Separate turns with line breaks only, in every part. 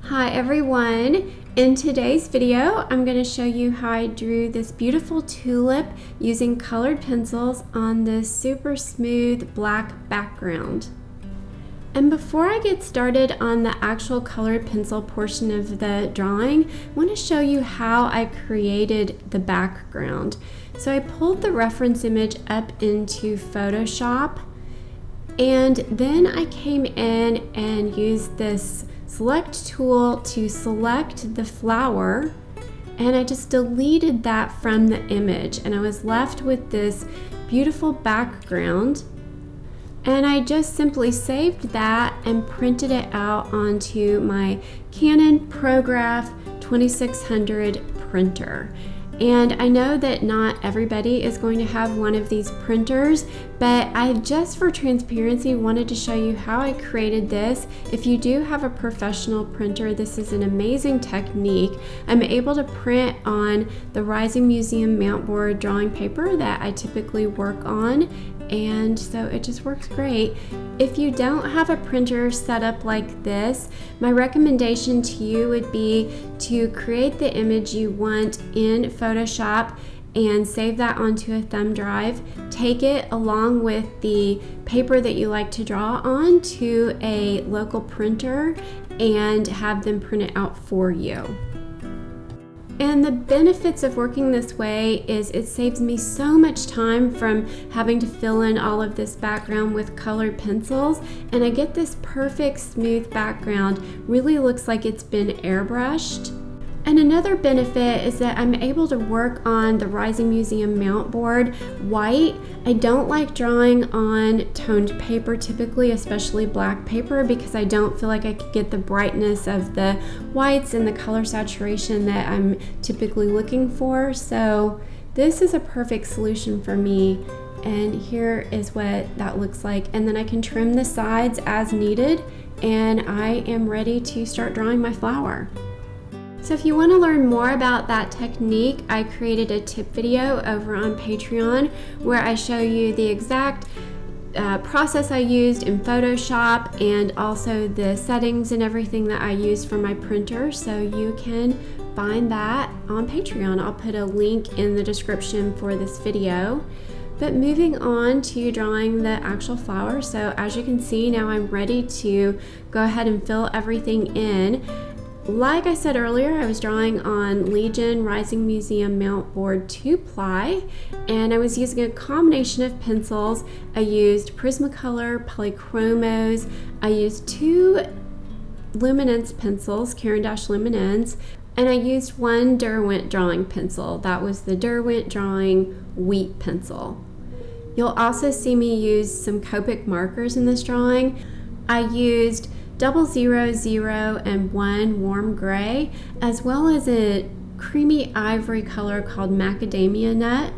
Hi everyone! In today's video, I'm going to show you how I drew this beautiful tulip using colored pencils on this super smooth black background. And before I get started on the actual colored pencil portion of the drawing, I want to show you how I created the background. So I pulled the reference image up into Photoshop, and then I came in and used this select tool to select the flower, and I just deleted that from the image, and I was left with this beautiful background. And I just simply saved that and printed it out onto my Canon ProGraph 2600 printer. And I know that not everybody is going to have one of these printers, but I just for transparency wanted to show you how I created this. If you do have a professional printer, this is an amazing technique. I'm able to print on the Rising Museum mount board drawing paper that I typically work on, and so it just works great. If you don't have a printer set up like this, my recommendation to you would be to create the image you want in Photoshop and save that onto a thumb drive. Take it along with the paper that you like to draw on to a local printer and have them print it out for you. And the benefits of working this way is it saves me so much time from having to fill in all of this background with colored pencils, and I get this perfect smooth background. Really looks like it's been airbrushed. And another benefit is that I'm able to work on the Rising Museum mount board white. I don't like drawing on toned paper typically, especially black paper, because I don't feel like I could get the brightness of the whites and the color saturation that I'm typically looking for. So this is a perfect solution for me. And here is what that looks like. And then I can trim the sides as needed, and I am ready to start drawing my flower. So if you want to learn more about that technique, I created a tip video over on Patreon where I show you the exact process I used in Photoshop and also the settings and everything that I used for my printer. So you can find that on Patreon. I'll put a link in the description for this video. But moving on to drawing the actual flower. So as you can see, now I'm ready to go ahead and fill everything in. Like I said earlier, I was drawing on Legion Rising Museum mount board 2-ply, and I was using a combination of pencils. I used Prismacolor, Polychromos, I used 2 Luminance pencils, Caran d'Ache Luminance, and I used 1 Derwent drawing pencil. That was the Derwent Drawing Wheat pencil. You'll also see me use some Copic markers in this drawing. I used 000 and 1 warm gray, as well as a creamy ivory color called macadamia nut.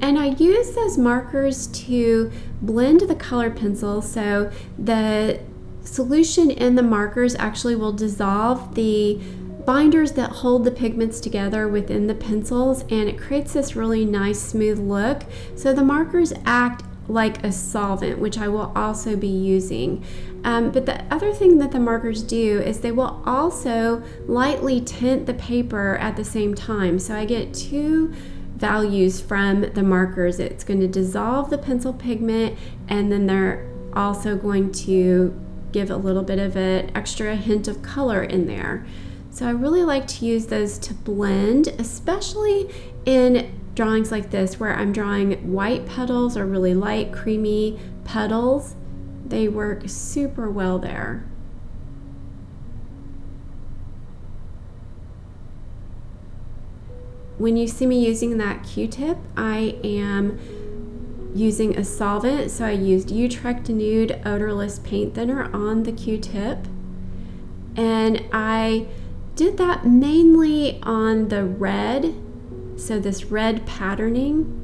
And I use those markers to blend the colored pencil, so the solution in the markers actually will dissolve the binders that hold the pigments together within the pencils, and it creates this really nice smooth look. So the markers act like a solvent, which I will also be using. But the other thing that the markers do is they will also lightly tint the paper at the same time. So I get 2 values from the markers. It's going to dissolve the pencil pigment, and then they're also going to give a little bit of an extra hint of color in there. So I really like to use those to blend, especially in drawings like this where I'm drawing white petals or really light creamy petals. They work super well there. When you see me using that Q-tip, I am using a solvent, so I used Utrecht Nude odorless paint thinner on the Q-tip, and I did that mainly on the red, so this red patterning,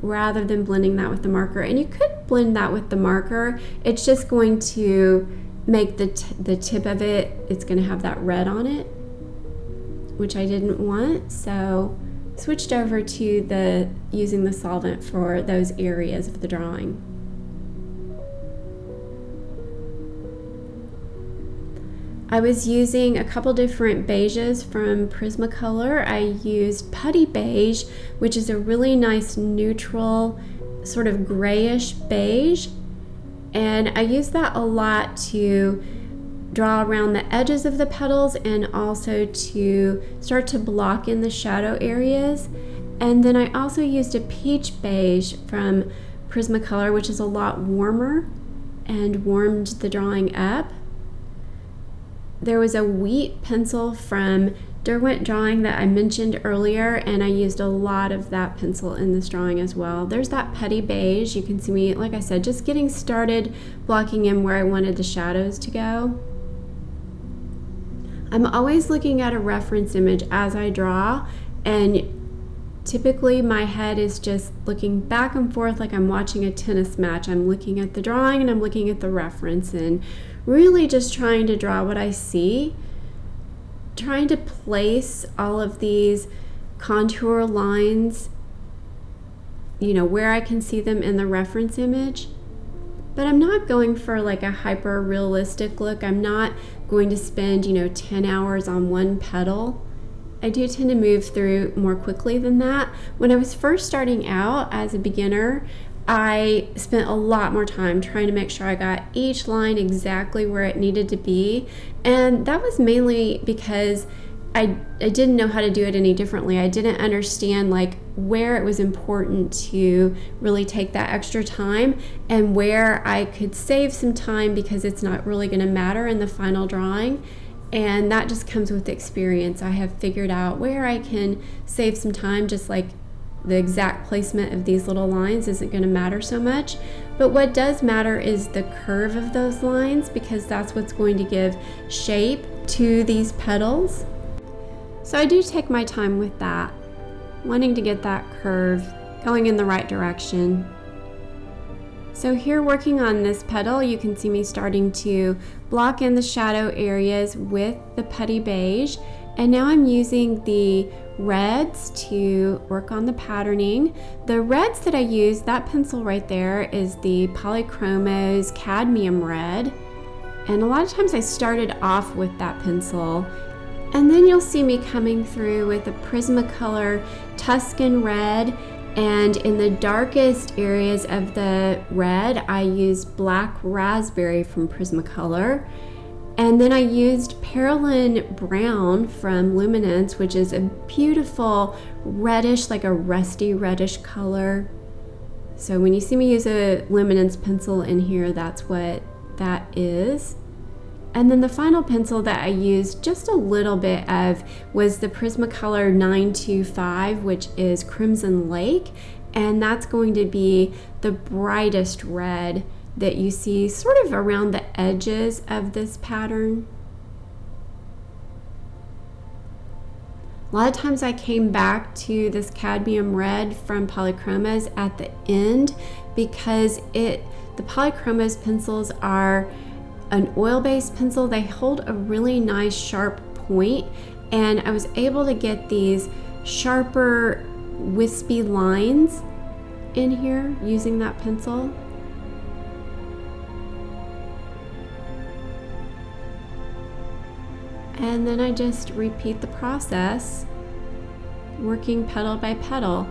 rather than blending that with the marker. And you could blend that with the marker. It's just going to make the tip of it, it's going to have that red on it, which I didn't want. So switched over to using the solvent for those areas of the drawing. I was using a couple different beiges from Prismacolor. I used Putty Beige, which is a really nice neutral sort of grayish beige, and I use that a lot to draw around the edges of the petals and also to start to block in the shadow areas. And then I also used a Peach Beige from Prismacolor, which is a lot warmer and warmed the drawing up. There was a wheat pencil from Derwent Drawing that I mentioned earlier, and I used a lot of that pencil in this drawing as well. There's that Putty Beige. You can see me, like I said, just getting started blocking in where I wanted the shadows to go. I'm always looking at a reference image as I draw, and typically my head is just looking back and forth like I'm watching a tennis match. I'm looking at the drawing and I'm looking at the reference and really just trying to draw what I see, trying to place all of these contour lines, where I can see them in the reference image. But I'm not going for like a hyper realistic look. I'm not going to spend 10 hours on one petal. I do tend to move through more quickly than that. When I was first starting out as a beginner, I spent a lot more time trying to make sure I got each line exactly where it needed to be. And that was mainly because I didn't know how to do it any differently. I didn't understand where it was important to really take that extra time and where I could save some time because it's not really going to matter in the final drawing. And that just comes with experience. I have figured out where I can save some time, just like the exact placement of these little lines isn't going to matter so much. But what does matter is the curve of those lines, because that's what's going to give shape to these petals. So I do take my time with that, wanting to get that curve going in the right direction. So here, working on this petal, you can see me starting to block in the shadow areas with the Putty Beige. And now I'm using the reds to work on the patterning. The reds that I use, that pencil right there, is the Polychromos Cadmium Red. And a lot of times I started off with that pencil. And then you'll see me coming through with a Prismacolor Tuscan Red. And in the darkest areas of the red, I used Black Raspberry from Prismacolor. And then I used Perylene Brown from Luminance, which is a beautiful reddish, like a rusty reddish color. So when you see me use a Luminance pencil in here, that's what that is. And then the final pencil that I used just a little bit of was the Prismacolor 925, which is Crimson Lake. And that's going to be the brightest red that you see sort of around the edges of this pattern. A lot of times I came back to this cadmium red from Polychromos at the end because the Polychromos pencils are an oil-based pencil. They hold a really nice sharp point, and I was able to get these sharper wispy lines in here using that pencil. And then I just repeat the process, working petal by petal.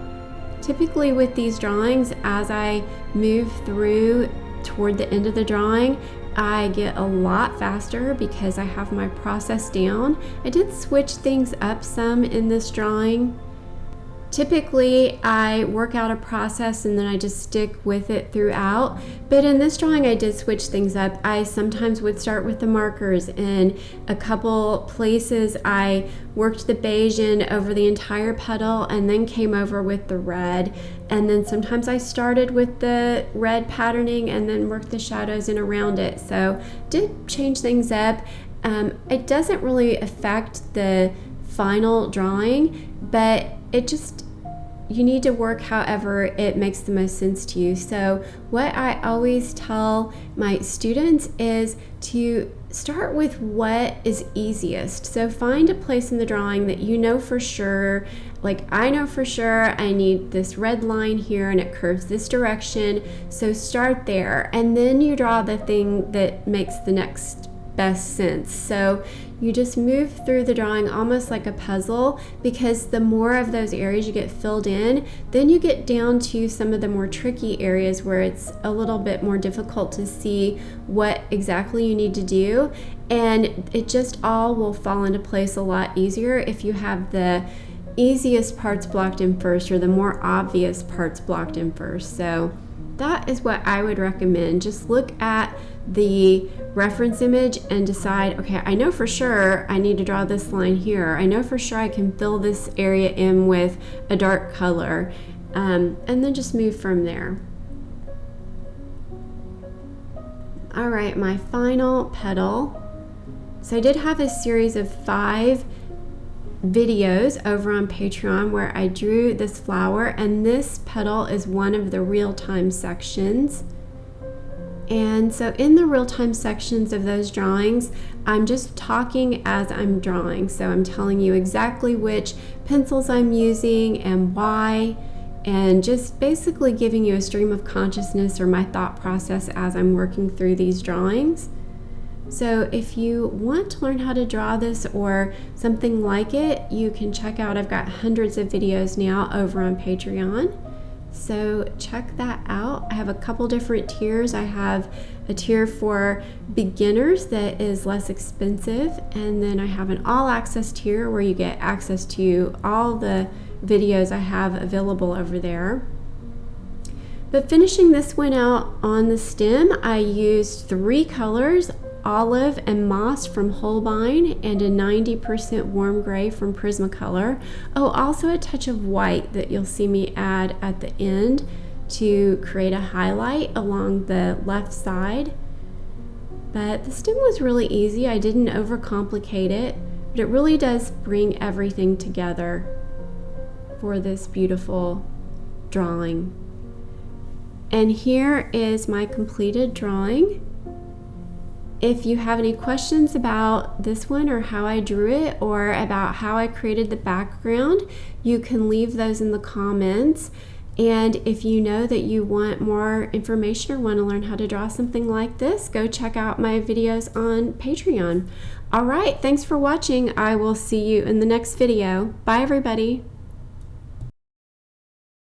Typically with these drawings, as I move through toward the end of the drawing, I get a lot faster because I have my process down. I did switch things up some in this drawing. Typically, I work out a process and then I just stick with it throughout. But in this drawing, I did switch things up. I sometimes would start with the markers. In a couple places, I worked the beige in over the entire petal and then came over with the red. And then sometimes I started with the red patterning and then worked the shadows in around it. So did change things up. It doesn't really affect the final drawing, but you need to work however it makes the most sense to you. So what I always tell my students is to start with what is easiest. So find a place in the drawing that you know for sure, like I know for sure I need this red line here and it curves this direction. So start there, and then you draw the thing that makes the next best sense. So you just move through the drawing almost like a puzzle, because the more of those areas you get filled in, then you get down to some of the more tricky areas where it's a little bit more difficult to see what exactly you need to do, and it just all will fall into place a lot easier if you have the easiest parts blocked in first, or the more obvious parts blocked in first. So that is what I would recommend. Just look at the reference image and decide, okay, I know for sure I need to draw this line here. I know for sure I can fill this area in with a dark color, and then just move from there. All right, my final petal. So I did have a series of 5 videos over on Patreon where I drew this flower, and this petal is one of the real-time sections. And so in the real-time sections of those drawings, I'm just talking as I'm drawing. So I'm telling you exactly which pencils I'm using and why, and just basically giving you a stream of consciousness or my thought process as I'm working through these drawings. So if you want to learn how to draw this or something like it, you can check out, I've got hundreds of videos now over on Patreon. So check that out. I have a couple different tiers. I have a tier for beginners that is less expensive, and then I have an all-access tier where you get access to all the videos I have available over there. But finishing this one out on the stem, I used 3 colors: olive and moss from Holbein, and a 90% warm gray from Prismacolor. Oh, also a touch of white that you'll see me add at the end to create a highlight along the left side. But the stem was really easy. I didn't overcomplicate it, but it really does bring everything together for this beautiful drawing. And here is my completed drawing. If you have any questions about this one or how I drew it, or about how I created the background, you can leave those in the comments. And if you know that you want more information or want to learn how to draw something like this, go check out my videos on Patreon. All right, thanks for watching. I will see you in the next video. Bye, everybody.